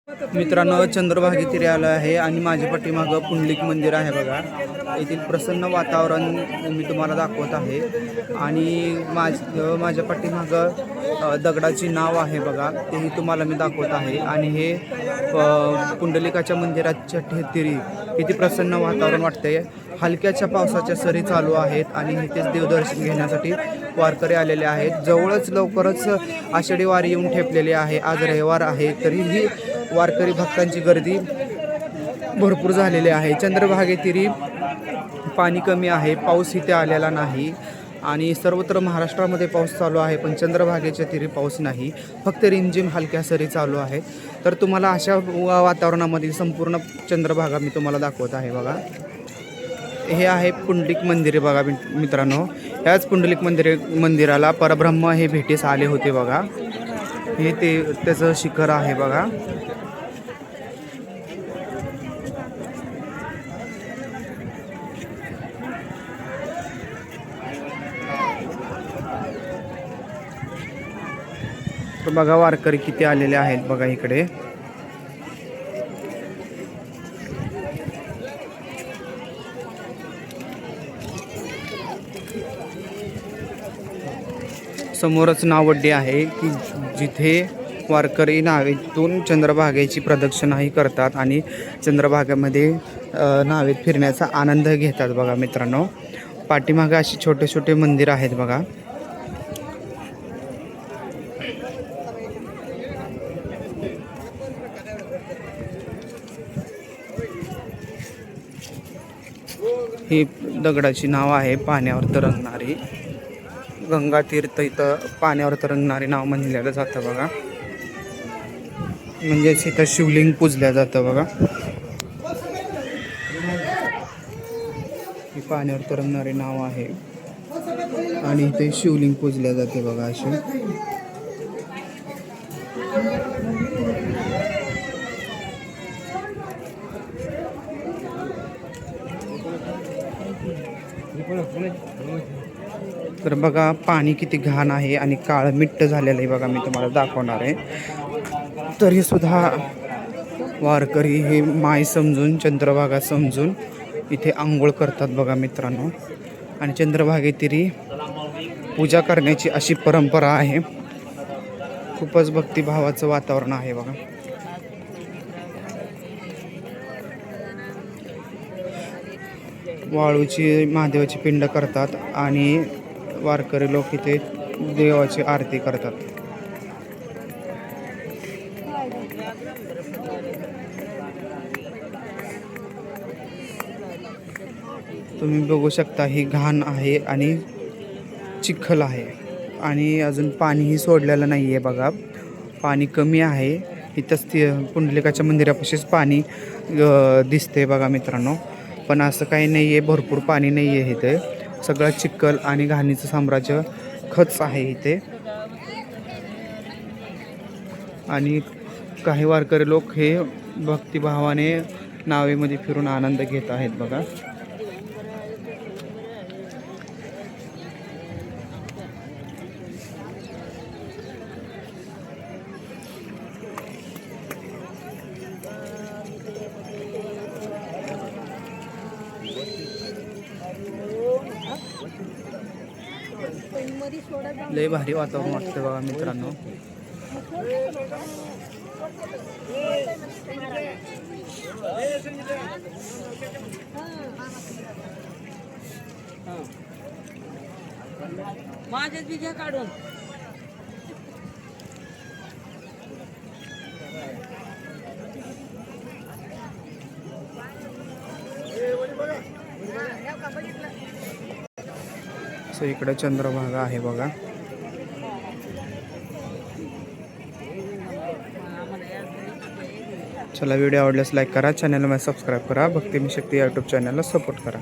मित्रांनो, चंद्रभागे तीरी आलं आहे आणि माझ्या पाठीमागं पुंडलिक मंदिर आहे बघा. येथील प्रसन्न वातावरण मी तुम्हाला दाखवत आहे आणि माझ्या पाठीमागं दगडाची नाव आहे बघा, तेही तुम्हाला मी दाखवत आहे. आणि हे पुंडलिकाच्या मंदिराच्या तीरी किती प्रसन्न वातावरण वाटते. हलक्याच्या पावसाच्या सरी चालू आहेत आणि इथेच देवदर्शन घेण्यासाठी वारकरी आलेले आहेत. जवळच लवकरच आषाढी वारी येऊन ठेपलेली आहे. आज रविवार आहे तरीही वारकरी भक्तांची गर्दी भरपूर झालेली आहे. चंद्रभागे तीरी पाणी कमी आहे, पाऊस इथे आलेला नाही आणि सर्वत्र महाराष्ट्रामध्ये पाऊस चालू आहे, पण चंद्रभागेच्या तीरी पाऊस नाही, फक्त रिमझिम हलक्या सरी चालू आहेत. तर तुम्हाला अशा वातावरणामध्ये संपूर्ण चंद्रभागा मी तुम्हाला दाखवत आहे बघा. हे आहे पुंडलिक मंदिर बघा मित्रांनो. याच पुंडलिक मंदिराला परब्रह्म हे भेटीस आले होते बघा. हे त्याचं शिखर आहे बघा. तर बघा वारकरी किती आलेले आहेत बघा इकडे. समोरच नावड्डी आहे की जिथे वारकरी नावेतून चंद्रभागेची प्रदक्षिणाही करतात आणि चंद्रभागेमध्ये नावेत फिरण्याचा आनंद घेतात बघा मित्रांनो. पाठीमागे अशी छोटे छोटे मंदिर आहेत बघा. ही दगडाची नाव आहे पाण्यावर तरंगणारी. गंगा तीर्थ इथं पाण्यावर तरंगणारी नाव म्हणलेलं जातं बघा. म्हणजेच इथं शिवलिंग पूजल्या जातं बघा. ही पाण्यावर तरंगणारी नाव आहे आणि इथे शिवलिंग पूजल्या जाते बघा असे. तर बघा पाणी किती घाण आहे आणि काळं मिट्ट झालेलं आहे बघा. मी तुम्हाला दाखवणार आहे. तरी सुद्धा वारकरी हे माय समजून, चंद्रभागा समजून इथे आंघोळ करतात बघा मित्रांनो. आणि चंद्रभागे तीरी पूजा करण्याची अशी परंपरा आहे. खूपच भक्तिभावाचं वातावरण आहे बघा. वाळूची महादेवाची पिंड करतात आणि वारकरी लोक इथे देवाची आरती करतात. तुम्ही बघू शकता ही घाण आहे आणि चिखल आहे आणि अजून पाणीही सोडलेलं नाही आहे बघा. पाणी कमी आहे. इथंच पुंडलिकाच्या मंदिरापाशीच पाणी दिसते बघा मित्रांनो. पण असं काही नाही आहे, भरपूर पाणी नाही आहे इथे. सगळं चिखल आणि घाणीचं साम्राज्य खच आहे इथे. आणि काही वारकरी लोक हे भक्तिभावाने नावेमध्ये फिरून आनंद घेत आहेत बघा. लय भारी वातावरण वाटतं बघा मित्रांनो. माझ्याच बिघ्या काढून सो इकडे चंद्रभागा आहे बघा. चला, व्हिडिओ आवडल्यास लाईक करा, चॅनलला सबस्क्राईब करा, भक्तिमी शक्ती यूट्यूब चॅनलला सपोर्ट करा.